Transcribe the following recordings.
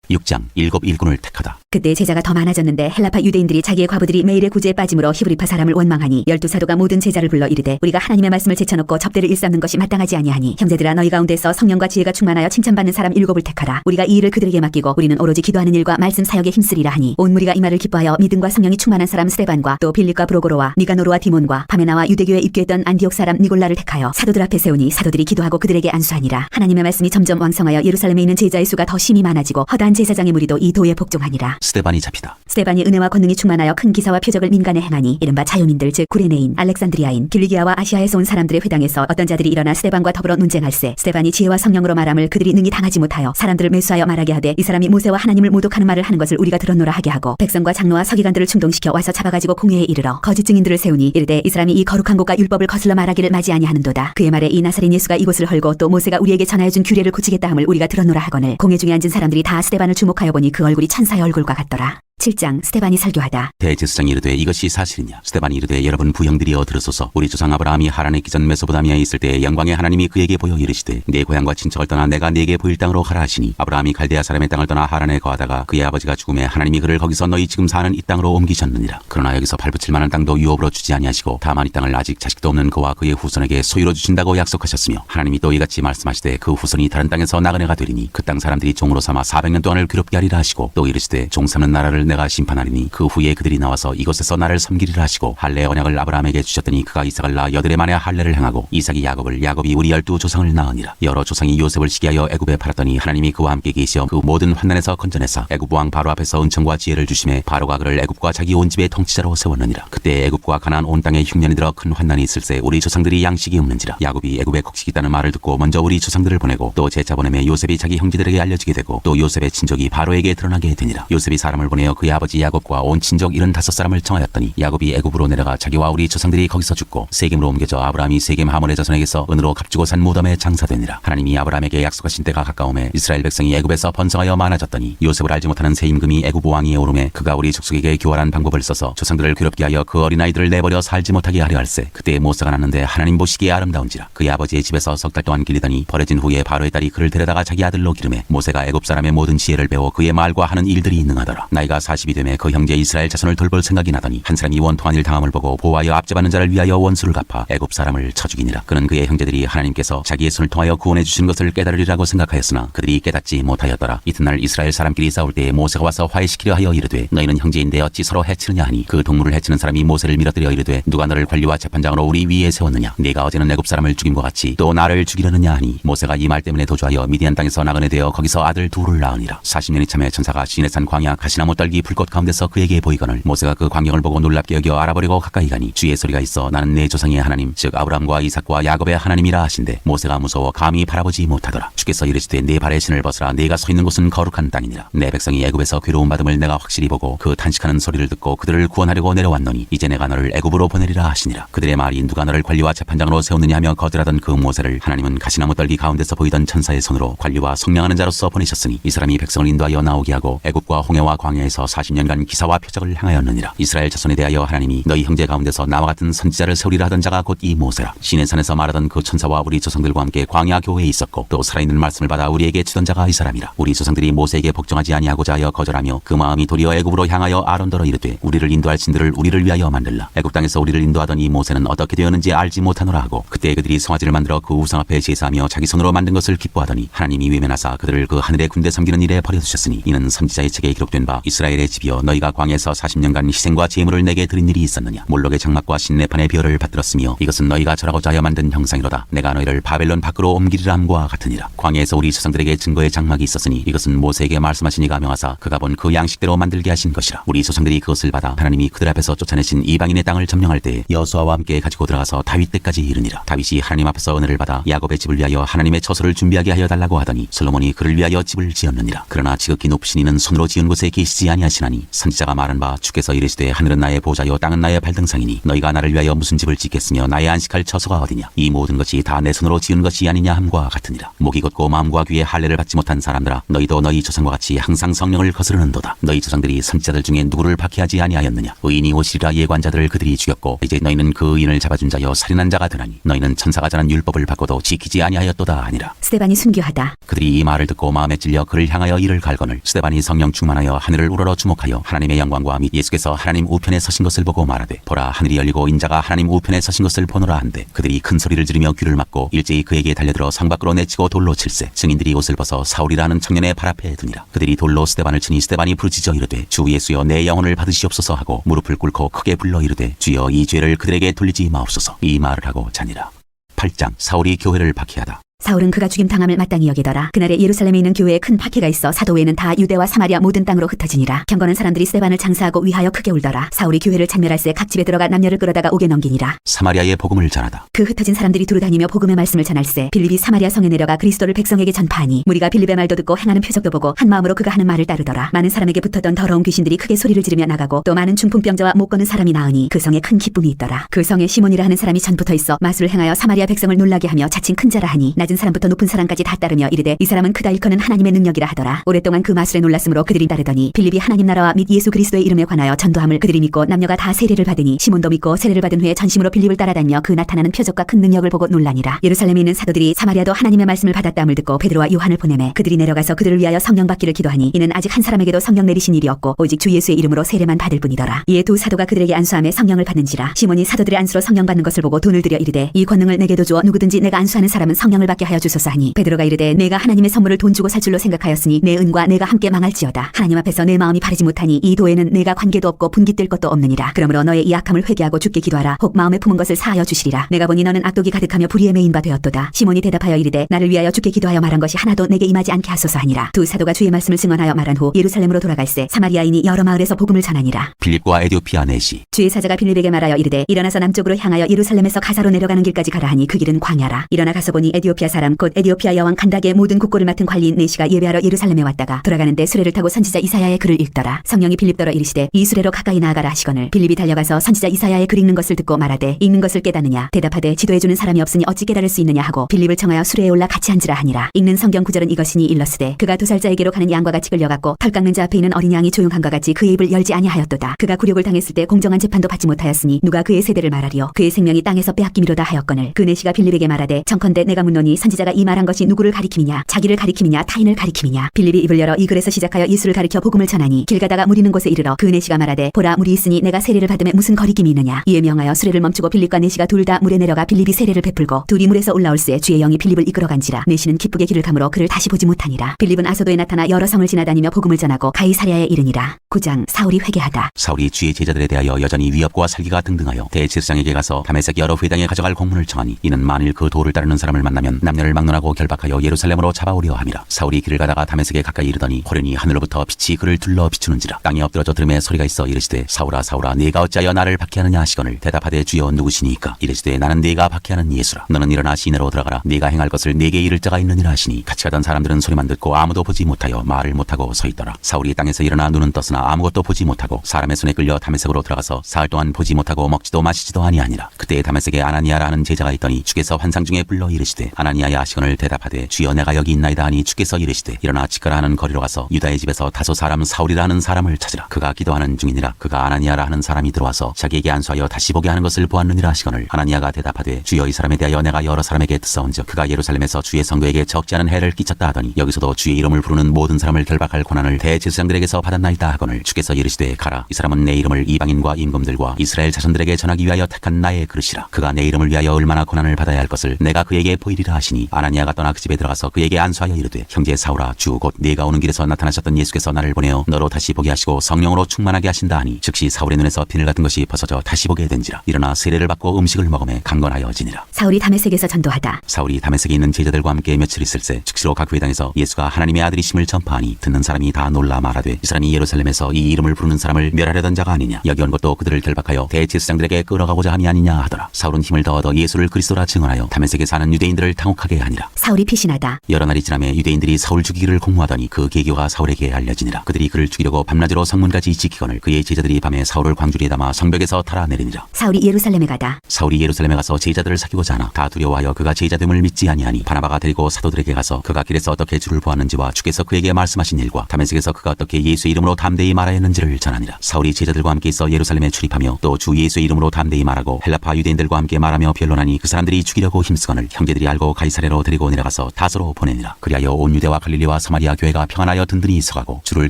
6장 일곱 일꾼을 택하다. 그때 제자가 더 많아졌는데 헬라파 유대인들이 자기의 과부들이 매일의 구제에 빠짐으로 히브리파 사람을 원망하니 12사도가 모든 제자를 불러 이르되 우리가 하나님의 말씀을 제쳐놓고 접대를 일삼는 것이 마땅하지 아니하니 형제들아 너희 가운데서 성령과 지혜가 충만하여 칭찬받는 사람 7을 택하라. 우리가 이 일을 그들에게 맡기고 우리는 오로지 기도하는 일과 말씀 사역에 힘쓰리라 하니 온 무리가 이 말을 기뻐하여 믿음과 성령이 충만한 사람 스데반과 또 빌립과 브로고로와 니가노르와 디몬과 바메나와 유대교에 입교했던 안디옥 사람 니골라를 택하여 사도들 앞에 세우니 사도들이 기도하고 그들에게 안수하니라. 하나님의 말씀이 점점 왕성하여 예루살렘에 있는 제자의 수가 더 심히 많아지고 허다한 제사장의 무리도 이 도에 복종하니라. 스데반이 잡히다. 스데반이 은혜와 권능이 충만하여 큰 기사와 표적을 민간에 행하니 이른바 자유민들 즉 구레네인, 알렉산드리아인, 길리기아와 아시아에서 온 사람들의 회당에서 어떤 자들이 일어나 스데반과 더불어 논쟁할세 스데반이 지혜와 성령으로 말함을 그들이 능히 당하지 못하여 사람들을 매수하여 말하게 하되 이 사람이 모세와 하나님을 모독하는 말을 하는 것을 우리가 들었노라 하게 하고 백성과 장로와 서기관들을 충동시켜 와서 잡아가지고 공회에 이르러 거짓 증인들을 세우니 이르되 이 사람이 이 거룩한 곳과 율법을 거슬러 말하기를 맞이 아니하는도다. 그의 말에 이 나사렛 예수가 이곳을 헐고 또 모세가 우리에게 전하여준 규례를 고치겠다 함을 우리가 들었노라 하거늘 공회 중에 앉은 사람들이 다 스데반을 주목하여 보니 그 얼굴이 천사의 얼굴과 같더라. 7장 스데반이 설교하다. 대제사장이 이르되 이것이 사실이냐? 스데반이 이르되 여러분 부형들이여 들으소서. 우리 조상 아브라함이 하란에 있기 전 메소포타미아에 있을 때 영광의 하나님이 그에게 보여 이르시되 내 고향과 친척을 떠나 내가 네게 보일 땅으로 가라 하시니 아브라함이 갈대아 사람의 땅을 떠나 하란에 거하다가 그의 아버지가 죽음에 하나님이 그를 거기서 너희 지금 사는 이 땅으로 옮기셨느니라. 그러나 여기서 발붙일 만한 땅도 유업으로 주지 아니하시고 다만 이 땅을 아직 자식도 없는 그와 그의 후손에게 소유로 주신다고 약속하셨으며 하나님이 또 이같이 말씀하시되 그 후손이 다른 땅에서 나그네가 되리니 그 땅 사람들이 종으로 삼아 400년 동안을 괴롭게 하리라 하시고 또 이르시되 종 삼는 나라를 내가 심판하리니 그 후에 그들이 나와서 이곳에서 나를 섬기리라 하시고 할례 언약을 아브라함에게 주셨더니 그가 이삭을 낳아 여드레 만에 할례를 행하고 이삭이 야곱을 야곱이 우리 12조상을 낳으니라. 여러 조상이 요셉을 시기하여 애굽에 팔았더니 하나님이 그와 함께 계시어 그 모든 환난에서 건져내사 애굽 왕 바로 앞에서 은총과 지혜를 주심에 바로가 그를 애굽과 자기 온 집의 통치자로 세웠느니라. 그때 애굽과 가나안 온 땅에 흉년이 들어 큰 환난이 있을세 우리 조상들이 양식이 없는지라. 야곱이 애굽에 곡식이 있다는 말을 듣고 먼저 우리 조상들을 보내고 또 제차 보내매 요셉이 자기 형제들에게 알려지게 되고 또 요셉의 친족이 바로에게 드러나게 되니라. 요셉이 사람을 보내어 그의 아버지 야곱과 온 친족 75사람을 청하였더니 야곱이 애굽으로 내려가 자기와 우리 조상들이 거기서 죽고 세겜으로 옮겨져 아브라함이 세겜 하몬의 자손에게서 은으로 값주고 산 무덤에 장사되니라. 하나님이 아브라함에게 약속하신 때가 가까우매 이스라엘 백성이 애굽에서 번성하여 많아졌더니 요셉을 알지 못하는 새 임금이 애굽 왕위에 오르매 그가 우리 족속에게 교활한 방법을 써서 조상들을 괴롭게 하여 그 어린아이들을 내버려 살지 못하게 하려 할세. 그때 모세가 났는데 하나님 보시기에 아름다운지라. 그의 아버지의 집에서 석 달 동안 길리더니 버려진 후에 바로의 딸이 그를 데려다가 자기 아들로 기르매 모세가 애굽 사람의 모든 지혜를 배워 그의 말과 하는 일들이 능하더라. 나이가 40이 되매 그 형제 이스라엘 자손을 돌볼 생각이 나더니 한 사람이 원통한 일 당함을 보고 보호하여 압제받는 자를 위하여 원수를 갚아 애굽 사람을 쳐 죽이니라. 그는 그의 형제들이 하나님께서 자기의 손을 통하여 구원해 주신 것을 깨달으리라고 생각하였으나 그들이 깨닫지 못하였더라. 이튿날 이스라엘 사람끼리 싸울 때에 모세가 와서 화해시키려 하여 이르되 너희는 형제인데 어찌 서로 해치느냐 하니 그 동물을 해치는 사람이 모세를 밀어뜨려 이르되 누가 너를 관리와 재판장으로 우리 위에 세웠느냐? 네가 어제는 애굽 사람을 죽임과 같이 또 나를 죽이려느냐 하니 모세가 이 말 때문에 도주하여 미디안 땅에서 나그네 되어 거기서 아들 둘을 낳으니라. 40년이 참에 천사가 시내산 광야 가시나무 떨기 불꽃 가운데서 그에게 보이거늘 모세가 그 광경을 보고 놀랍게 여겨 알아보려고 가까이 가니 주의 소리가 있어 나는 내 조상의 하나님 즉 아브라함과 이삭과 야곱의 하나님이라 하신대 모세가 무서워 감히 바라보지 못하더라. 주께서 이르시되 네 발의 신을 벗으라. 네가 서 있는 곳은 거룩한 땅이니라. 내 백성이 애굽에서 괴로움 받음을 내가 확실히 보고 그 탄식하는 소리를 듣고 그들을 구원하려고 내려왔노니 이제 내가 너를 애굽으로 보내리라 하시니라. 그들의 말이 누가 너를 관리와 재판장으로 세우느냐 하며 거절하던 그 모세를 하나님은 가시나무 떨기 가운데서 보이던 천사의 손으로 관리와 성령하는 자로서 보내셨으니 이 사람이 백성을 인도하여 나오게 하고 애굽과 홍해와 광야에서 40년간 기사와 표적을 행하였느니라. 이스라엘 자손에 대하여 하나님이 너희 형제 가운데서 나와 같은 선지자를 세우리라 하던 자가 곧 이 모세라. 시내산에서 말하던 그 천사와 우리 조상들과 함께 광야 교회에 있었고 또 살아있는 말씀을 받아 우리에게 주던 자가 이 사람이라. 우리 조상들이 모세에게 복종하지 아니하고자 하여 거절하며 그 마음이 도리어 애굽으로 향하여 아론더러 이르되 우리를 인도할 신들을 우리를 위하여 만들라. 애굽 땅에서 우리를 인도하던 이 모세는 어떻게 되었는지 알지 못하노라 하고 그때 그들이 송아지를 만들어 그 우상 앞에 제사하며 자기 손으로 만든 것을 기뻐하더니 하나님이 외면하사 그들을 그 하늘의 군대 섬기는 일에 버려두셨으니 이는 선지자의 책에 기록된 바 이스라엘의 집이여 너희가 광야에서 40년간 희생과 제물을 내게 드린 일이 있었느냐. 몰록의 장막과 신내판의 별을 받들었으며 이것은 너희가 절하고자 하여 만든 형상이로다. 내가 너희를 바벨론 밖으로 옮기리라 함과 같으니라. 광야에서 우리 조상들에게 증거의 장막이 있었으니 이것은 모세에게 말씀하시니가 명하사 그가 본 그 양식대로 만들게 하신 것이라. 우리 조상들이 그것을 받아 하나님이 그들 앞에서 쫓아내신 이방인의 땅을 점령할 때 여호수아와 함께 가지고 들어가서 다윗 때까지 이르니라. 다윗이 하나님 앞에서 은혜를 받아 야곱의 집을 위하여 하나님의 처소를 준비하게 하여 달라고 하더니 솔로몬이 그를 위하여 집을 지었느니라. 그러나 지극히 높으신 이는 손으로 지은 곳에 계시지 아니하시나니 선지자가 말한 바 주께서 이르시되 하늘은 나의 보좌요 땅은 나의 발등상이니 너희가 나를 위하여 무슨 집을 짓겠으며 나의 안식할 처소가 어디냐. 이 모든 것이 다 내 손으로 지은 것이 아니냐 함과 같으니라. 목이 곧고 마음과 귀에 할례를 받지 못한 사람들아 너희도 너희 조상과 같이 항상 성령을 거스르는도다. 너희 조상들이 선지자들 중에 누구를 박해하지 아니하였느냐. 의인이 오시리라 예관자들을 그들이 죽였고 이제 너희는 그 의인을 잡아준 자여 살인한 자가 되나니 너희는 천사가 전한 율법을 받고도 지키지 아니하였도다 하니라. 스데반이 순교하다. 그들이 이 말을 듣고 마음에 찔려 그를 향하여 이를 갈거늘 스데반이 성령 충만하여 하늘을 우러러 주목하여 하나님의 영광과 및 예수께서 하나님 우편에 서신 것을 보고 말하되 보라 하늘이 열리고 인자가 하나님 우편에 서신 것을 보노라 한데 그들이 큰 소리를 지르며 귀를 막고 일제히 그에게 달려들어 성 밖으로 내치고 돌로 칠세. 증인들이 옷을 벗어 사울이라는 청년의 발 앞에 두니라. 그들이 돌로 스데반을 치니 스데반이 부르짖어 이르되 주 예수여 내 영혼을 받으시옵소서 하고 무릎을 꿇고 크게 불러 이르되 주여 이 죄를 그들에게 돌리지 마옵소서. 이 말을 하고 자니라. 8장 사울이 교회를 박해하다. 사울은 그가 죽임당함을 마땅히 여기더라. 그날에 예루살렘에 있는 교회에 큰 박해가 있어 사도 외에는 다 유대와 사마리아 모든 땅으로 흩어지니라. 경건한 사람들이 스데반을 장사하고 위하여 크게 울더라. 사울이 교회를 찬멸할새 각 집에 들어가 남녀를 끌어다가 옥에 넘기니라. 사마리아의 복음을 전하다. 그 흩어진 사람들이 두루다니며 복음의 말씀을 전할새 빌립이 사마리아 성에 내려가 그리스도를 백성에게 전파하니 무리가 빌립의 말도 듣고 행하는 표적도 보고 한 마음으로 그가 하는 말을 따르더라. 많은 사람에게 붙었던 더러운 귀신들이 크게 소리를 지르며 나가고 또 많은 중풍병자와 못 걷는 사람이 나으니 그 성에 큰 기쁨이 있더라. 그 성에 시몬이라 하는 사람이 전부터 있어 마술을 행하여 사마리아 백성을 놀라게 하며 자칭 큰 자라 하니 낮은 사람부터 높은 사람까지 다 따르며 이르되 이 사람은 크다 일컫는 하나님의 능력이라 하더라. 오랫동안 그 마술에 놀랐으므로 그들이 따르더니 빌립이 하나님 나라와 및 예수 그리스도의 이름에 관하여 전도함을 그들이 믿고 남녀가 다 세례를 받으니 시몬도 믿고 세례를 받은 후에 전심으로 빌립을 따라다니며 그 나타나는 표적과 큰 능력을 보고 놀라니라. 예루살렘에 있는 사도들이 사마리아도 하나님의 말씀을 받았다함을 듣고 베드로와 요한을 보내매 그들이 내려가서 그들을 위하여 성령 받기를 기도하니 이는 아직 한 사람에게도 성령 내리신 일이 없고 오직 주 예수의 이름으로 세례만 받을 뿐이더라. 이에 두 사도가 그들에게 안수함에 성령을 받는지라. 시몬이 사도들의 안수로 성령 받는 것을 보고 돈을 들여 이르되 이 권능을 내게도 주어 누구든지 내가 안수하는 사람은 성령을 받게 하여 주소서 하니 베드로가 이르되 내가 하나님의 선물을 돈 주고 살 줄로 생각하였으니 내 은과 내가 함께 망할지어다. 하나님 앞에서 내 마음이 바르지 못하니 이 도에는 내가 관계도 없고 분깃될 것도 없느니라. 그러므로 너의 이 악함을 회개하고 주께 기도하라. 혹 마음에 품은 것을 사하여 주시리라. 내가 보니 너는 악독이 가득하며 불의에 매인 바 되었도다. 시몬이 대답하여 이르되 나를 위하여 주께 기도하여 말한 것이 하나도 내게 임하지 않게 하소서 하니라. 두 사도가 주의 말씀을 증언하여 말한 후 예루살렘으로 돌아갈새 사마리아인이 여러 마을에서 복음을 전하니라. 빌립과 에디오피아 넷이 주의 사자가 빌립에게 말하여 이르되 일어나서 남쪽으로 향하여 예루살렘에서 가사로 내려가는 길까지 가라 하니 그 길은 광야라. 일어나 가서 보니 에디오피아 사람 곧 에디오피아 여왕 칸닥의 모든 국고를 맡은 관리인 네시가 예배하러 예루살렘에 왔다가 돌아가는데 수레를 타고 선지자 이사야의 글을 읽더라. 성령이 빌립더러 이르시되 이 수레로 가까이 나아가라 하시거늘 빌립이 달려가서 선지자 이사야의 글 읽는 것을 듣고 말하되 읽는 것을 깨닫느냐. 대답하되 지도해주는 사람이 없으니 어찌 깨달을 수 있느냐 하고 빌립을 청하여 수레에 올라 같이 앉으라 하니라. 읽는 성경 구절은 이것이니 일러스되 그가 도살자에게로 가는 양과 같이 끌려갔고 털 깎는 자 앞에 있는 어린 양이 조용한과 같이 그의 입을 열지 아니하였도다. 그가 굴욕을 당했을 때 공정한 재판도 받지 못하였으니 누가 그의 세대를 말하리요. 그의 생명이 땅에서 빼앗김이로다 하였거늘 그 네시가 빌립에게 말하되 청컨대 내가 묻노니 선지자가 이 말한 것이 누구를 가리킴이냐 자기를 가리킴이냐 타인을 가리킴이냐. 빌립이 입을 열어 이 글에서 시작하여 예수를 가리켜 복음을 전하니 길 가다가 물 있는 곳에 이르러 그 네시가 말하되 보라 물이 있으니 내가 세례를 받음에 무슨 거리낌이 있느냐. 이에 명하여 수레를 멈추고 빌립과 네시가 둘 다 물에 내려가 빌립이 세례를 베풀고 둘이 물에서 올라올새 주의 영이 빌립을 이끌어간지라. 네시는 기쁘게 길을 가므로 그를 다시 보지 못하니라. 빌립은 아소도에 나타나 여러 성을 지나다니며 복음을 전하고 가이사랴에 이르니라. 9장 사울이 회개하다. 사울이 주의 제자들에 대하여 여전히 위협과 살기가 등등하여 대제사장에게 가서 다메섹 여러 회당에 가져갈 공문을 청하니 이는 만일 그 도를 따르는 사람을 만나면 남녀를 막론하고 결박하여 예루살렘으로 잡아오려 함이라. 사울이 길을 가다가 다메섹에 가까이 이르더니 호련히 하늘로부터 빛이 그를 둘러 비추는지라. 땅에 엎드러져 들음에 소리가 있어 이르시되 사울아 사울아 네가 어찌하여 나를 박해하느냐 하시거늘 대답하되 주여 누구시니까. 이르시되 나는 네가 박해하는 예수라. 너는 일어나 시내로 들어가라. 네가 행할 것을 네게 이를 자가 있느니라 하시니 같이 가던 사람들은 소리만 듣고 아무도 보지 못하여 말을 못하고 서 있더라. 사울이 땅에서 일어나 눈은 떴으나 아무것도 보지 못하고 사람의 손에 끌려 다메섹으로 들어가서 사흘 동안 보지 못하고 먹지도 마시지도 아니하니라. 그때 다메섹에 아나니아라는 제자가 있더니 주께서 환상 중에 불러 이르시되 아나니아야 하시거늘 대답하되 주여 내가 여기 있나이다 하니 주께서 이르시되 일어나 지가라 하는 거리로 가서 유다의 집에서 다소 사람 사울이라 하는 사람을 찾으라. 그가 기도하는 중이니라. 그가 아나니아라 하는 사람이 들어와서 자기에게 안수하여 다시 보게 하는 것을 보았느니라 하시거늘 아나니아가 대답하되 주여 이 사람에 대하여 내가 여러 사람에게 듣사온즉 그가 예루살렘에서 주의 성도에게 적지 않은 해를 끼쳤다 하더니 여기서도 주의 이름을 부르는 모든 사람을 결박할 권한을 대제사장들에게서 받았나이다 하거늘 주께서 이르시되 가라. 이 사람은 내 이름을 이방인과 임금들과 이스라엘 자손들에게 전하기 위하여 택한 나의 그릇이라. 그가 내 이름을 위하여 얼마나 고난을 받아야 할 것을 내가 그에게 보이리라 하시니 아나니아가 떠나 그 집에 들어가서 그에게 안수하여 이르되 형제 사울아 주 곧 네가 오는 길에서 나타나셨던 예수께서 나를 보내어 너로 다시 보게 하시고 성령으로 충만하게 하신다 하니 즉시 사울의 눈에서 비늘 같은 것이 벗어져 다시 보게 된지라. 일어나 세례를 받고 음식을 먹음에 강건하여 지니라. 사울이 다메섹에서 전도하다. 사울이 다메섹에 있는 제자들과 함께 며칠 있을새 즉시로 각 회당에서 예수가 하나님의 아들이심을 전파하니 듣는 사람이 다 놀라 말하되 이 사람이 예루살렘에서 이 이름을 부르는 사람을 멸하려던 자가 아니냐. 여기 온 것도 그들을 결박하여 대제사장들에게 끌어가고자 함이 아니냐 하더라. 사울은 힘을 더하여 예수를 그리스도라 증언하여 다메섹에 사는 유대인들을 당혹하게 하니라. 사울이 피신하다. 여러 날이 지남에 유대인들이 사울 죽이기를 공모하더니 그 계교가 사울에게 알려지니라. 그들이 그를 죽이려고 밤낮으로 성문까지 지키거늘 그의 제자들이 밤에 사울을 광주리에 담아 성벽에서 탈아내리니라. 사울이 예루살렘에 가다. 사울이 예루살렘에 가서 제자들을 사귀고자 하나 다 두려워하여 그가 제자됨을 믿지 아니하니 바나바가 데리고 사도들에게 가서 그가 길에서 어떻게 주를 보았는지와 주께서 그에게 말씀하신 일과 다메섹에서 그가 어떻게 예수의 이름으로 담대히 말하였는지를 전하니라. 사울이 제자들과 함께 있어 예루살렘에 출입하며 또 주 예수의 이름으로 담대히 말하고 헬라파 유대인들과 함께 말하며 변론하니 그 사람들이 죽이려고 힘쓰거늘 형제들이 알고 가이사랴로 데리고 내려가서 다소로 보내니라. 그리하여 온 유대와 갈릴리와 사마리아 교회가 평안하여 든든히 서가고 주를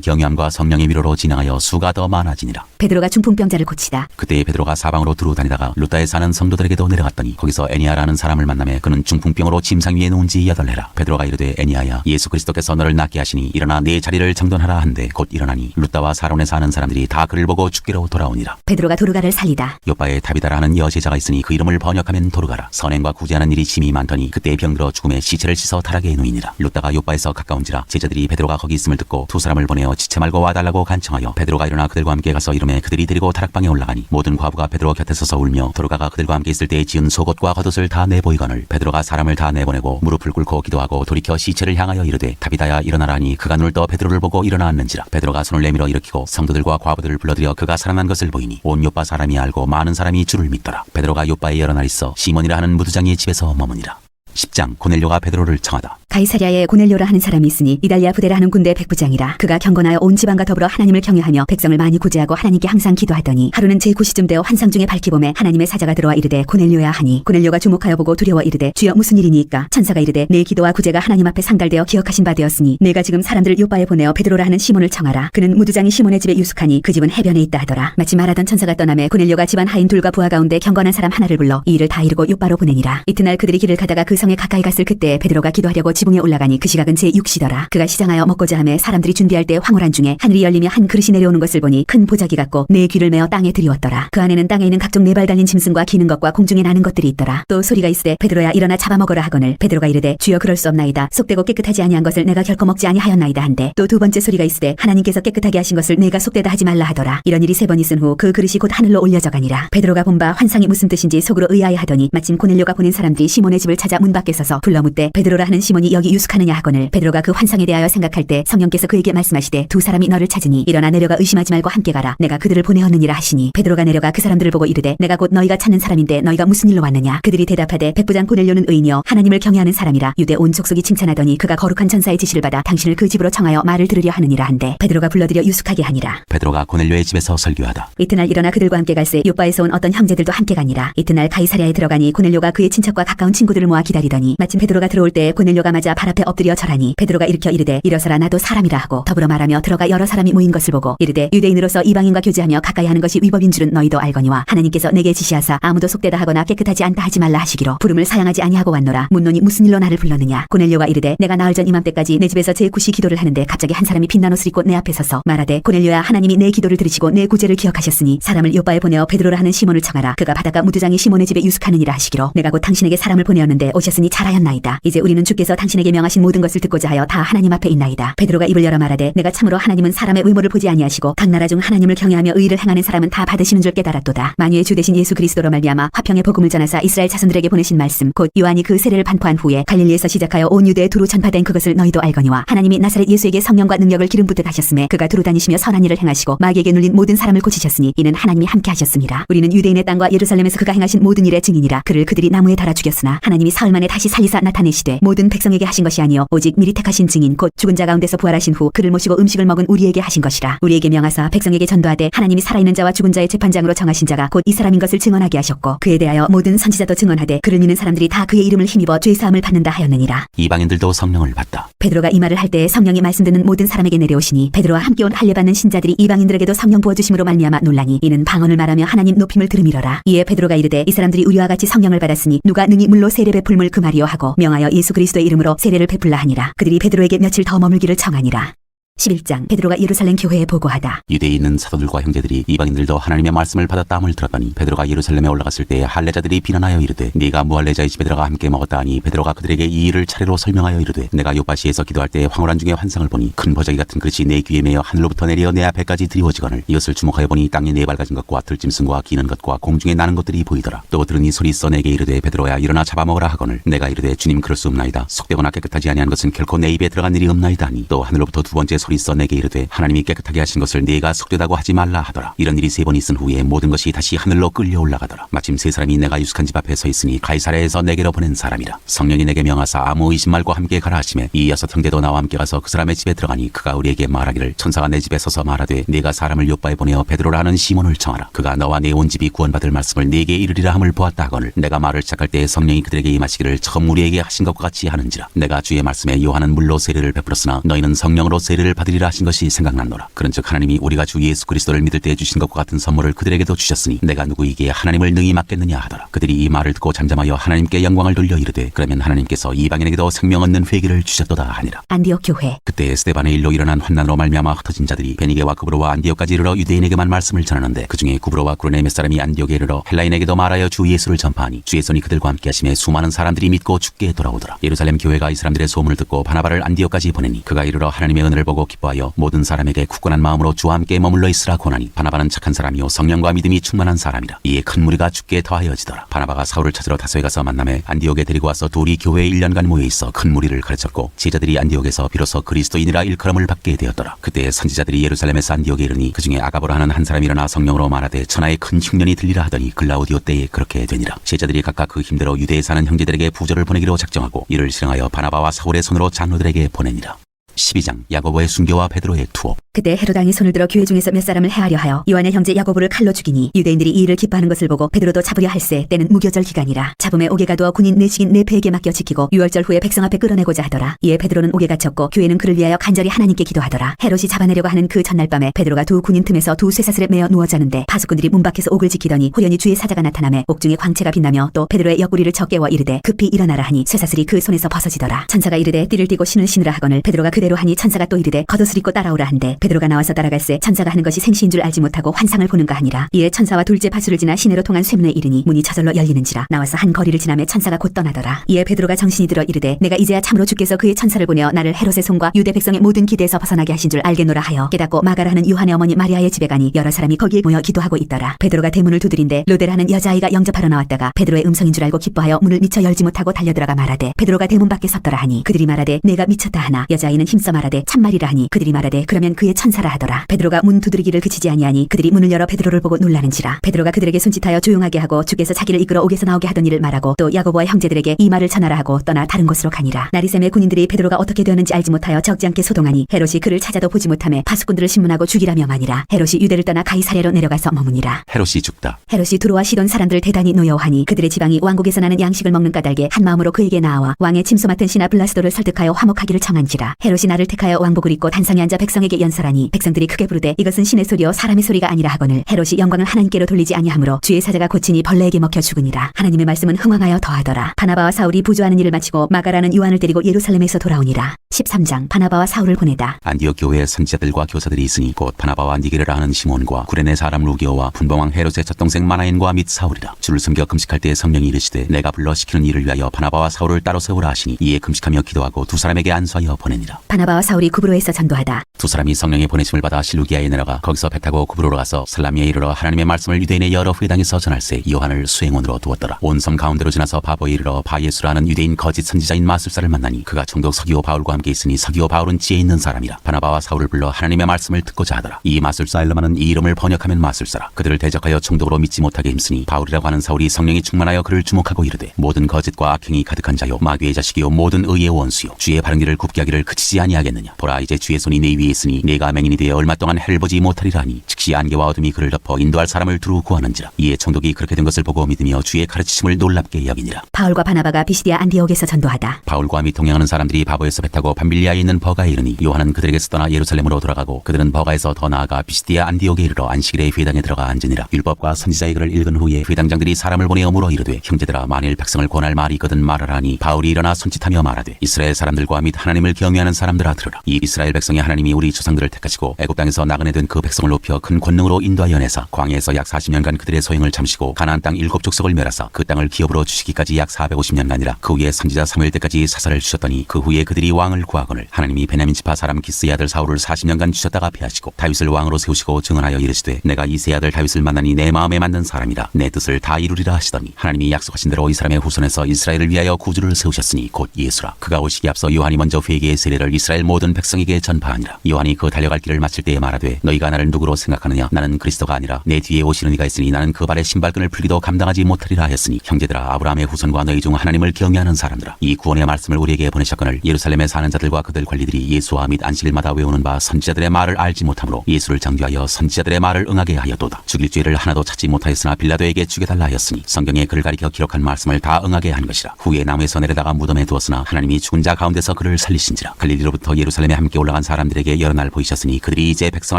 경외함과 성령의 위로로 진행하여 수가 더 많아지니라. 베드로가 중풍병자를 고치다. 그때 베드로가 사방으로 두루 다니다가 루다에 사는 성도들에게도 내려갔더니 거기서 애니아라는 사람을 만나매 그는 중풍병으로 침상 위에 누운 지 8해라. 베드로가 이르되 애니아야 예수 그리스도께서 너를 낫게 하시니 일어나 네 자리를 정돈하라 한데 곧 일어나니 루다와 사론에 사는 사람들이 다 그를 보고 죽기로 돌아오니라. 베드로가 도르가를 살리다. 요바에 다비다라는 여제자가 있으니 그 이름을 번역하면 도르가라. 선행과 구제하는 일이 심히 많더니 그때 병들어 죽음에 시체를 씻어 타락에 누이니라. 루다가 요바에서 가까운지라 제자들이 베드로가 거기 있음을 듣고 두 사람을 보내어 지체 말고 와달라고 간청하여 베드로가 일어나 그들과 함께 가서 이름에 그들이 데리고 타락방에 올라가니 모든 과부가 베드로 곁에 서서 울며 도르가가 그들과 함께 있을 때 지은 속옷과 겉옷을 다 내보이거늘 베드로가 사람을 다 내보내고 무릎을 꿇고 기도하고 돌이켜 시체를 향하여 이르되 다비다야 일어나라 하니 그가 눈을 떠 베드로를 보고 일어나 앉는지라. 베드로가 손을 내밀어 일으키고 성도들과 과부들을 불러들여 그가 살아난 것을 보이니 온 요빠 사람이 알고 많은 사람이 주를 믿더라. 베드로가 요빠에 여러 날 있어 시몬이라 하는 무두장의 집에서 머무니라. 10장 고넬료가 베드로를 청하다. 가이사랴에 고넬료라 하는 사람이 있으니 이달리아 부대라 하는 군대 백부장이라. 그가 경건하여 온 지방과 더불어 하나님을 경외하며 백성을 많이 구제하고 하나님께 항상 기도하더니 하루는 제9시쯤 되어 환상 중에 밝히 보매 하나님의 사자가 들어와 이르되 고넬료야 하니 고넬료가 주목하여 보고 두려워 이르되 주여 무슨 일이니까. 천사가 이르되 내 기도와 구제가 하나님 앞에 상달되어 기억하신 바 되었으니 내가 지금 사람들을 요바에 보내어 베드로라 하는 시몬을 청하라. 그는 무두장이 시몬의 집에 유숙하니 그 집은 해변에 있다 하더라. 마치 말하던 천사가 떠나매 고넬료가 집안 하인 둘과 부하 가운데 경건한 사람 하나를 불러 이 일을 다 이루고 요바로 보내니라. 이튿날 그들이 길을 가다가 그 성에 가까이 갔을 그때 베드로가 기도하려고 지붕에 올라가니 그 시각은 제6시더라. 그가 시장하여 먹고자 하매 사람들이 준비할 때 황홀한 중에 하늘이 열리며 한 그릇이 내려오는 것을 보니 큰 보자기 같고 네 귀를 메어 땅에 들이웠더라. 그 안에는 땅에 있는 각종 4발 달린 짐승과 기는 것과 공중에 나는 것들이 있더라. 또 소리가 있으되 베드로야 일어나 잡아먹으라 하거늘 베드로가 이르되 주여 그럴 수 없나이다. 속되고 깨끗하지 아니한 것을 내가 결코 먹지 아니하였나이다 한데 또 두 번째 소리가 있으되 하나님께서 깨끗하게 하신 것을 내가 속되다 하지 말라 하더라. 이런 일이 3번 있은 후 그 그릇이 곧 하늘로 올려져 가니라. 베드로가 본 바 환상이 무슨 뜻인지 속으로 의아해 하더니 마침 고넬료가 보낸 사람들이 시몬의 집을 찾아 문 밖에 서서 불러 묻되 베드로라 하는 시몬이 여기 유숙하느냐 하거늘 베드로가 그 환상에 대하여 생각할 때 성령께서 그에게 말씀하시되 두 사람이 너를 찾으니 일어나 내려가 의심하지 말고 함께 가라. 내가 그들을 보내었느니라 하시니 베드로가 내려가 그 사람들을 보고 이르되 내가 곧 너희가 찾는 사람인데 너희가 무슨 일로 왔느냐. 그들이 대답하되 백부장 고넬료는 의인이여 하나님을 경외하는 사람이라. 유대 온 족속이 칭찬하더니 그가 거룩한 전사의 지시를 받아 당신을 그 집으로 청하여 말을 들으려 하느니라 한데 베드로가 불러들여 유숙하게 하니라. 베드로가 고넬료의 집에서 설교하다. 이튿날 일어나 그들과 함께 갈새 요바에서 온 어떤 형제들도 함께 가니라. 이튿날 가이사랴에 들어가니 고넬료가 그의 친척과 가까운 친구들을 모아 기다리더니 마침 베드로가 들어올 때 고넬료가 맞아 발 앞에 엎드려 절하니 베드로가 일으켜 이르되 일어서라 나도 사람이라 하고 더불어 말하며 들어가 여러 사람이 모인 것을 보고 이르되 유대인으로서 이방인과 교제하며 가까이 하는 것이 위법인 줄은 너희도 알거니와 하나님께서 내게 지시하사 아무도 속되다 하거나 깨끗하지 않다 하지 말라 하시기로 부름을 사양하지 아니하고 왔노라. 묻노니 무슨 일로 나를 불렀느냐. 고넬료가 이르되 내가 나흘 전 이맘때까지 내 집에서 제9시 기도를 하는데 갑자기 한 사람이 빛난 옷을 입고 내 앞에 서서 말하되 고넬료야 하나님이 내 기도를 들으시고 내 구제를 기억하셨으니 사람을 요바에 보내어 베드로라 하는 시몬을 청하라. 그가 바닷가 무두장이 시몬의 집에 유숙하느니라 하시기로 내가 곧 당신에게 사람을 보내었는데 오셨으니 잘하였나이다. 이제 우리는 주께서 당신에게 명하신 모든 것을 듣고자 하여 다 하나님 앞에 있나이다. 베드로가 입을 열어 말하되 내가 참으로 하나님은 사람의 외모를 보지 아니하시고 각 나라 중 하나님을 경외하며 의를 행하는 사람은 다 받으시는 줄 깨달았도다. 만유의 주 되신 예수 그리스도로 말미암아 화평의 복음을 전하사 이스라엘 자손들에게 보내신 말씀 곧 요한이 그 세례를 반포한 후에 갈릴리에서 시작하여 온 유대에 두루 전파된 그것을 너희도 알거니와 하나님이 나사렛 예수에게 성령과 능력을 기름 붓듯 하셨음에 그가 두루 다니시며 선한 일을 행하시고 마귀에게 눌린 모든 사람을 고치셨으니 이는 하나님이 함께 하셨습니다. 우리는 유대인의 땅과 예루살렘에서 그가 행하신 모든 일의 증인이라. 그를 그들이 나무에 달아 죽였으나 하나님이 사흘 만에 다시 살리사 나타내시되 모든 백성에게 하신 것이 아니요 오직 미리 택하신 증인 곧 죽은 자 가운데서 부활하신 후 그를 모시고 음식을 먹은 우리에게 하신 것이라. 우리에게 명하사 백성에게 전도하되 하나님이 살아있는 자와 죽은 자의 재판장으로 정하신 자가 곧 이 사람인 것을 증언하게 하셨고 그에 대하여 모든 선지자도 증언하되 그를 믿는 사람들이 다 그의 이름을 힘입어 죄 사함을 받는다 하였느니라. 이방인들도 성령을 받다. 베드로가 이 말을 할 때 성령이 말씀 듣는 모든 사람에게 내려오시니 베드로와 함께 온 할례 받는 신자들이 이방인들에게도 성령 부어주심으로 말미암아 놀라니 이는 방언을 말하며 하나님 높임을 들음이로라. 이에 베드로가 이르되 이 사람들이 우리와 같이 성령을 받았으니 누가 능히 물로 세례 베풀물 그 말이요 하고 명하여 예수 그리스도의 이름으로 세례를 베풀라 하니라. 그들이 베드로에게 며칠 더 머물기를 청하니라. 11장 베드로가 예루살렘 교회에 보고하다. 유대에 있는 사도들과 형제들이 이방인들도 하나님의 말씀을 받았다함을 들었더니 베드로가 예루살렘에 올라갔을 때 할례자들이 비난하여 이르되 네가 무할례자의 집에 들어가 함께 먹었다 하니 베드로가 그들에게 이 일을 차례로 설명하여 이르되 내가 요바시에서 기도할 때 황홀한 중에 환상을 보니 큰 버저기 같은 그릇이 내 귀에 매여 하늘로부터 내려 내 앞에까지 드리워지거늘 이것을 주목하여 보니 땅에 네 밝아진 것과 들짐승과 기는 것과 공중에 나는 것들이 보이더라. 또 들으니 소리 써 내게 이르되 베드로야 일어나 잡아먹으라 하거늘 내가 이르되 주님 그럴 수 없나이다. 속되거나 깨끗하지 아니한 것은 결코 내 입에 들어간 일이 없나이다 하니 또 하늘로부터 두 번째 소리 써 내게 이르되 하나님이 깨끗하게 하신 것을 네가 속되다고 하지 말라 하더라. 이런 일이 3번 있은 후에 모든 것이 다시 하늘로 끌려 올라가더라. 마침 3사람이 내가 유숙한 집 앞에 서 있으니 가이사랴에서 내게로 보낸 사람이라. 성령이 내게 명하사 아무 의심 말고 함께 가라 하시매 이 6 형제도 나와 함께 가서 그 사람의 집에 들어가니 그가 우리에게 말하기를 천사가 내 집에 서서 말하되 네가 사람을 요바에 보내어 베드로라 하는 시몬을 청하라. 그가 너와 내 온 집이 구원받을 말씀을 네게 이르리라 함을 보았다 하거늘 내가 말을 시작할 때 성령이 그들에게 임하시기를 처음 우리에게 하신 것과 같이 하는지라. 내가 주의 말씀에 요한은 물로 세례를 베풀었으나 너희는 성령으로 세례를 받으리라 하신 것이 생각났노라. 그런즉 하나님이 우리가 주 예수 그리스도를 믿을 때 주신 것과 같은 선물을 그들에게도 주셨으니 내가 누구에게 하나님을 능히 맡겠느냐 하더라. 그들이 이 말을 듣고 잠잠하여 하나님께 영광을 돌려 이르되 그러면 하나님께서 이방인에게도 생명 얻는 회개를 주셨도다 하니라. 안디옥 교회. 그때 스데반의 일로 일어난 환난으로 말미암아 흩어진 자들이 베니게와 구브로와 안디옥까지 이르러 유대인에게만 말씀을 전하는데 그중에 구브로와 구레네 몇 사람이 안디옥에 이르러 헬라인에게도 말하여 주 예수를 전파하니 주의 손이 그들과 함께 하심에 수많은 사람들이 믿고 죽게 돌아오더라. 예루살렘 교회가 이 사람들의 소문을 듣고 바나바를 안디옥까지 보내니 그가 이르러 하나님의 은혜를 보고 기뻐하여 모든 사람에게 굳건한 마음으로 주와 함께 머물러 있으라 권하니 바나바는 착한 사람이요 성령과 믿음이 충만한 사람이라. 이에 큰 무리가 죽게 더하여지더라. 바나바가 사울을 찾으러 다소에 가서 만남에 안디옥에 데리고 와서 둘이 교회에 1년간 모여 있어 큰 무리를 가르쳤고 제자들이 안디옥에서 비로소 그리스도인이라 일컬음을 받게 되었더라. 그때 선지자들이 예루살렘에서 안디옥에 이르니 그중에 아가보라 하는 한 사람이 일어나 성령으로 말하되 천하의 큰 흉년이 들리라 하더니 글라우디오 때에 그렇게 되니라. 제자들이 각각 그 힘대로 유대에 사는 형제들에게 부조를 보내기로 작정하고 이를 실행하여 바나바와 사울의 손으로 장로들에게 보내니라. 12장 야고보의 순교와 베드로의 투옥. 그때 헤로당이 손을 들어 교회 중에서 몇 사람을 해하려 하여 요한의 형제 야고보를 칼로 죽이니 유대인들이 이 일을 기뻐하는 것을 보고 베드로도 잡으려 할세 때는 무교절 기간이라. 잡음에 옥에 가두어 군인 내식인 네페에게 맡겨 지키고 6월절 후에 백성 앞에 끌어내고자 하더라. 이에 베드로는 옥에 갇혔고 교회는 그를 위하여 간절히 하나님께 기도하더라. 헤롯이 잡아내려고 하는 그 전날 밤에 베드로가 두 군인 틈에서 두 쇠사슬에 매어 누워 자는데 파수꾼들이 문 밖에서 옥을 지키더니 호련히 주의 사자가 나타나매 옥 중에 광채가 빛나며 또 베드로의 옆구리를 쳐 깨워 이르되 급히 일어나라 하니 쇠사슬이 그 손에서 벗어지더라. 천사가 이르되 띠를 띠고 신을 신으라 하거늘 베드로가 그대로 하니 천사가 또 이르되 겉옷을 입고 따라오라 한데 베드로가 나와서 따라갈새 천사가 하는 것이 생시인 줄 알지 못하고 환상을 보는가 하니라. 이에 천사와 둘째 파수를 지나 시내로 통한 쇠문에 이르니 문이 저절로 열리는지라. 나와서 한 거리를 지나매 천사가 곧 떠나더라. 이에 베드로가 정신이 들어 이르되 내가 이제야 참으로 주께서 그의 천사를 보내어 나를 헤롯의 손과 유대 백성의 모든 기대에서 벗어나게 하신 줄 알겠노라 하여 깨닫고 마가라 하는 요한의 어머니 마리아의 집에 가니 여러 사람이 거기에 모여 기도하고 있더라. 베드로가 대문을 두드린데 로데라 하는 여자아이가 영접하러 나왔다가 베드로의 음성인 줄 알고 기뻐하여 문을 미처 열지 못하고 달려들어가 말하되 베드로가 대문 밖에 섰더라 하니 그들이 말하되 내가 미쳤다 하나 여자아이는 힘써 말하되 참말이라 하니 그들이 말하되 그러면 그의 천사라 하더라. 베드로가 문 두드리기를 그치지 아니하니 그들이 문을 열어 베드로를 보고 놀라는지라. 베드로가 그들에게 손짓하여 조용하게 하고 주께서 자기를 이끌어 옥에서 나오게 하던 일을 말하고 또 야고보와 형제들에게 이 말을 전하라 하고 떠나 다른 곳으로 가니라. 나리샘의 군인들이 베드로가 어떻게 되었는지 알지 못하여 적지 않게 소동하니 헤롯이 그를 찾아도 보지 못하며 파수꾼들을 신문하고 죽이라며 마니라. 헤롯이 유대를 떠나 가이사랴로 내려가서 머무니라. 헤롯이 죽다. 헤롯이 두로와 시돈 사람들을 대단히 노여워하니 그들의 지방이 왕국에서 나는 양식을 먹는 까닭에 한 마음으로 그에게 나아와 왕의 침소 맡은 신하 블라스도를 설득하여 화목하기를 청한지라. 헤롯이 나를 택하여 왕복을 입고 단상에 앉아 백성에게 연설하니 백성들이 크게 부르되 이것은 신의 소리요 사람의 소리가 아니라 하거늘 헤롯이 영광을 하나님께로 돌리지 아니하므로 주의 사자가 고치니 벌레에게 먹혀 죽으니라. 하나님의 말씀은 흥왕하여 더하더라. 바나바와 사울이 부조하는 일을 마치고 마가라는 요한을 데리고 예루살렘에서 돌아오니라. 13장 바나바와 사울을 보내다. 안디옥 교회에 선지자들과 교사들이 있으니 곧 바나바와 니게르라 하는 시몬과 구레네 사람 루기오와 분봉왕 헤롯의 젖동생 마나엔과 및 사울이라. 주를 섬겨 금식할 때 성령이 이르시되 내가 불러 시키는 일을 위하여 바나바와 사울을 따로 세우라 하시니 이에 금식하며 기도하고 두 사람에게 안수하여 보내니라. 바나바와 사울이 구브로에서 전도하다. 두 사람이 성령의 보내심을 받아 실루기아에 내려가 거기서 배 타고 구브로로 가서 살라미에 이르러 하나님의 말씀을 유대인의 여러 회당에서 전할새 요한을 수행원으로 두었더라. 온 섬 가운데로 지나서 바보에 이르러 바예수라 하는 유대인 거짓 선지자인 마술사를 만나니 그가 총독 서기오 바울과 함께 있으니 서기오 바울은 지혜 있는 사람이라. 바나바와 사울을 불러 하나님의 말씀을 듣고자 하더라. 이 마술사 엘르마는 이 이름을 번역하면 마술사라. 그들을 대적하여 총독으로 믿지 못하게 힘쓰니 바울이라고 하는 사울이 성령이 충만하여 그를 주목하고 이르되 모든 거짓과 악행이 가득한 자요 마귀의 자식이요 모든 의의 원수요 주의 바른 길을 굽게 하기를 그치지 아니하겠느냐. 보라 이제 주의 손이 내 위에 있으니 내 그가 맹인이 되어 얼마 동안 해를 보지 못하리라 하니 즉시 안개와 어둠이 그를 덮어 인도할 사람을 두루 구하는지라. 이에 총독이 그렇게 된 것을 보고 믿으며 주의 가르치심을 놀랍게 여기니라. 바울과 바나바가 비시디아 안디옥에서 전도하다. 바울과 및 동행하는 사람들이 바보에서 배 타고 밤빌리아에 있는 버가에 이르니 요한은 그들에게서 떠나 예루살렘으로 돌아가고 그들은 버가에서 더 나아가 비시디아 안디옥에 이르러 안식일에 회당에 들어가 앉으니라. 율법과 선지자의 글을 읽은 후에 회당장들이 사람을 보내어 물어 이르되 형제들아 만일 백성을 권할 말이 있거든 말하라니 바울이 일어나 손짓하며 말하되 이스라엘 사람들과 및 하나님을 경외하는 사람들아 들으라. 이 이스라엘 백성이 하나님이 우리 조상들을 택하시고 애굽 땅에서 나그네 된 그 백성을 높여 큰 권능으로 인도하여 내사 광야에서 약 40년간 그들의 소행을 참으시고 가나안 땅 7족속을 멸하사 그 땅을 기업으로 주시기까지 약 450년간이라. 그 후에 선지자 사무엘 때까지 사사를 주셨더니 그 후에 그들이 왕을 구하거늘 하나님이 베냐민 지파 사람 기스의 아들 사울을 40년간 주셨다가 패하시고 다윗을 왕으로 세우시고 증언하여 이르시되 내가 이새의 아들 다윗을 만나니 내 마음에 맞는 사람이라 내 뜻을 다 이루리라 하시더니 하나님이 약속하신 대로 이 사람의 후손에서 이스라엘을 위하여 구주를 세우셨으니 곧 예수라. 그가 오시기 앞서 요한이 먼저 회개의 세례를 이스라엘 모든 백성에게 전파하니라. 요한이 그 달려갈 길을 마칠 때에 말하되 너희가 나를 누구로 생각하느냐 나는 그리스도가 아니라 내 뒤에 오시는 이가 있으니 나는 그 발의 신발끈을 풀기도 감당하지 못하리라 하였으니 형제들아 아브라함의 후손과 너희 중 하나님을 경외하는 사람들아 이 구원의 말씀을 우리에게 보내셨거늘 예루살렘에 사는 자들과 그들 관리들이 예수와 및 안식일마다 외우는 바 선지자들의 말을 알지 못하므로 예수를 정죄하여 선지자들의 말을 응하게 하였도다. 죽일 죄를 하나도 찾지 못하였으나 빌라도에게 죽여달라 하였으니 성경에 그를 가리켜 기록한 말씀을 다 응하게 한 것이라. 후에 나무에서 내려다가 무덤에 두었으나 하나님이 죽은 자 가운데서 그를 살리신지라. 갈릴리로부터 예루살렘에 함께 올라간 사람들에게 여러 날 보이셨으니 그들이 이제 백성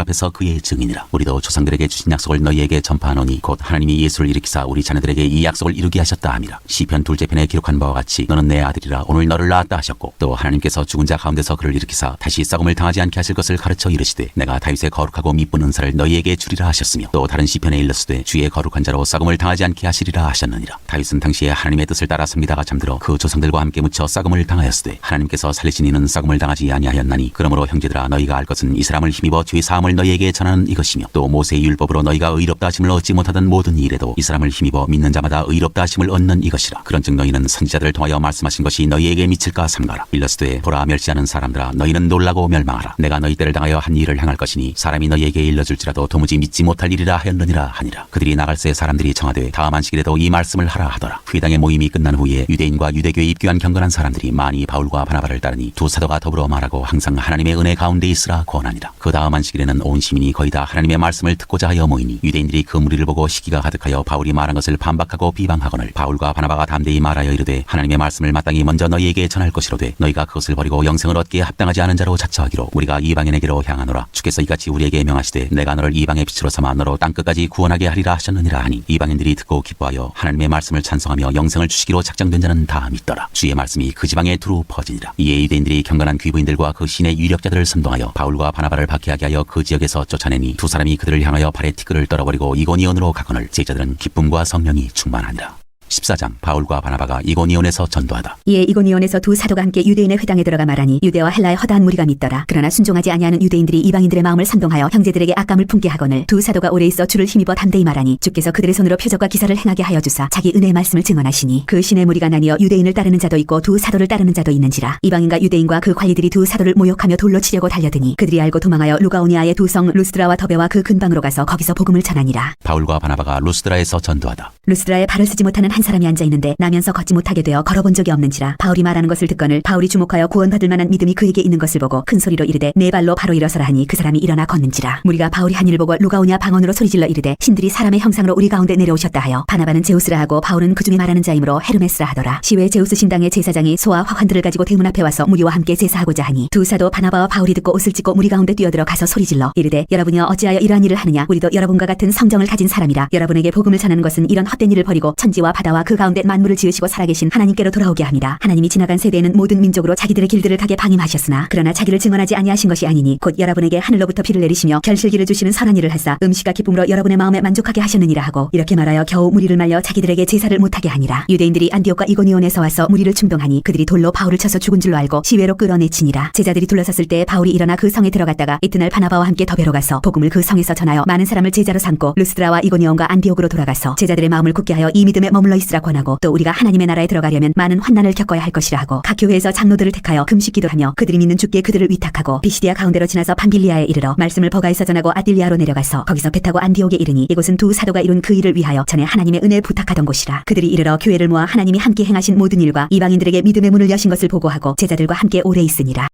앞에서 그의 증인이라. 우리도 조상들에게 주신 약속을 너희에게 전파하노니 곧 하나님이 예수를 일으키사 우리 자녀들에게 이 약속을 이루게 하셨다 함이라. 시편 2째 편에 기록한 바와 같이 너는 내 아들이라 오늘 너를 낳았다 하셨고 또 하나님께서 죽은 자 가운데서 그를 일으키사 다시 썩음을 당하지 않게 하실 것을 가르쳐 이르시되 내가 다윗의 거룩하고 미쁜 은사를 너희에게 주리라 하셨으며 또 다른 시편에 일렀으되 주의 거룩한 자로 썩음을 당하지 않게 하시리라 하셨느니라. 다윗은 당시에 하나님의 뜻을 따라 섭리다가 잠들어 그 조상들과 함께 묻혀 썩음을 당하였으되 하나님께서 살리신 이는 썩음을 당하지 아니하였나니 그러므로 형제들아 너희가 알 것은 이 사람을 힘입어 죄 사함을 너희에게 전하는 이것이며 또 모세의 율법으로 너희가 의롭다 하심을 얻지 못하던 모든 일에도 이 사람을 힘입어 믿는 자마다 의롭다 하심을 얻는 이것이라. 그런즉 너희는 선지자들을 통하여 말씀하신 것이 너희에게 미칠까 삼가라. 일러스되 보라 멸시하는 사람들아 너희는 놀라고 멸망하라. 내가 너희 때를 당하여 한 일을 행할 것이니 사람이 너희에게 일러줄지라도 도무지 믿지 못할 일이라 하였느니라 하니라. 그들이 나갈새 사람들이 청하되 다음 안식일에도 이 말씀을 하라 하더라. 회당의 모임이 끝난 후에 유대인과 유대교에 입교한 경건한 사람들이 많이 바울과 바나바를 따르니 두 사도가 더불어 말하고 항상 하나님의 은혜 가운데 있으라 권하니라. 그 다음 안식일에는 온 시민이 거의 다 하나님의 말씀을 듣고자 하여 모이니 유대인들이 그 무리를 보고 시기가 가득하여 바울이 말한 것을 반박하고 비방하거늘 바울과 바나바가 담대히 말하여 이르되 하나님의 말씀을 마땅히 먼저 너희에게 전할 것이로되 너희가 그것을 버리고 영생을 얻기에 합당하지 않은 자로 자처하기로 우리가 이방인에게로 향하노라. 주께서 이같이 우리에게 명하시되 내가 너를 이방의 빛으로 삼아 너로 땅끝까지 구원하게 하리라 하셨느니라 하니 이방인들이 듣고 기뻐하여 하나님의 말씀을 찬송하며 영생을 주시기로 작정된 자는 다 믿더라. 주의 말씀이 그 지방에 두루 퍼지니라. 이에 유대인들이 경건한 귀부인들과 그 신의 유력자들을 선동하여 바울과 바나바를 박해하게 하여 그 지역에서 쫓아내니 두 사람이 그들을 향하여 발에 티끌을 떨어버리고 이고니온으로 가거늘 제자들은 기쁨과 성령이 충만하니라. 14장 바울과 바나바가 이고니온에서 전도하다. 이에 이고니온에서 두 사도가 함께 유대인의 회당에 들어가 말하니 유대와 헬라의 허다한 무리가 믿더라. 그러나 순종하지 아니하는 유대인들이 이방인들의 마음을 선동하여 형제들에게 악감을 품게 하거늘 두 사도가 오래 있어 주를 힘입어 담대히 말하니 주께서 그들의 손으로 표적과 기사를 행하게 하여 주사 자기 은혜의 말씀을 증언하시니 그 신의 무리가 나뉘어 유대인을 따르는 자도 있고 두 사도를 따르는 자도 있는지라. 이방인과 유대인과 그 관리들이 두 사도를 모욕하며 돌로 치려고 달려드니 그들이 알고 도망하여 루가오니아의 두 성 루스드라와 더베와 그 근방으로 가서 거기서 복음을 전하니라. 바울과 바나바가 루스드라에서 전도하다. 루스드라에 발을 쓰지 못하는 한 사람이 앉아 있는데 나면서 걷지 못하게 되어 걸어본 적이 없는지라. 바울이 말하는 것을 듣거늘 바울이 주목하여 구원받을 만한 믿음이 그에게 있는 것을 보고 큰 소리로 이르되 네 발로 바로 일어서라 하니 그 사람이 일어나 걷는지라. 무리가 바울이 한 일을 보고 루가오냐 방언으로 소리질러 이르되 신들이 사람의 형상으로 우리 가운데 내려오셨다 하여 바나바는 제우스라 하고 바울은 그 중에 말하는 자이므로 헤르메스라 하더라. 시외 제우스 신당의 제사장이 소와 화환들을 가지고 대문 앞에 와서 무리와 함께 제사하고자 하니 두 사도 바나바와 바울이 듣고 옷을 찢고 무리 가운데 뛰어들어 가서 소리질러 이르되 여러분이여 어찌하여 이러한 일을 하느냐. 우리도 여러분과 같은 성정을 가진 사람이라. 여러분에게 복음을 전하는 것은 이런 헛된 일을 버리고 천지와 바다와 그 가운데 만물을 지으시고 살아계신 하나님께로 돌아오게 합니다. 하나님이 지나간 세대에는 모든 민족으로 자기들의 길들을 가게 방임하셨으나 그러나 자기를 증언하지 아니하신 것이 아니니 곧 여러분에게 하늘로부터 비를 내리시며 결실기를 주시는 선한 일을 하사 음식과 기쁨으로 여러분의 마음에 만족하게 하셨느니라 하고 이렇게 말하여 겨우 무리를 말려 자기들에게 제사를 못하게 하니라. 유대인들이 안디옥과 이고니온에서 와서 무리를 충동하니 그들이 돌로 바울을 쳐서 죽은 줄로 알고 시외로 끌어내치니라. 제자들이 둘러섰을 때 바울이 일어나 그 성에 들어갔다가 이튿날 바나바와 함께 더베로 가서 복음을 그 성에서 전하여 많은 사람을 제자로 삼고 루스드라와 이고니온과 안디옥으로 돌아가서 제자들의 마음을 굳게 하여 이 믿음에 머물러 있으라 권하고 또 우리가 하나님의 나라에 들어가려면 많은 환난을 겪어야 할 것이라 하고 각 교회에서 장로들을 택하여 금식 기도하며 그들이 믿는 주께 그들을 위탁하고 비시디아 가운데로 지나서 밤빌리아에 이르러 말씀을 버가에서 전하고 아딜리아로 내려가서 거기서 배 타고 안디옥에 이르니 이곳은 두 사도가 이룬 그 일을 위하여 전에 하나님의 은혜 부탁하던 곳이라. 그들이 이르러 교회를 모아 하나님이 함께 행하신 모든 일과 이방인들에게 믿음의 문을 여신 것을 보고하고 제자들과 함께 오래 있으니라.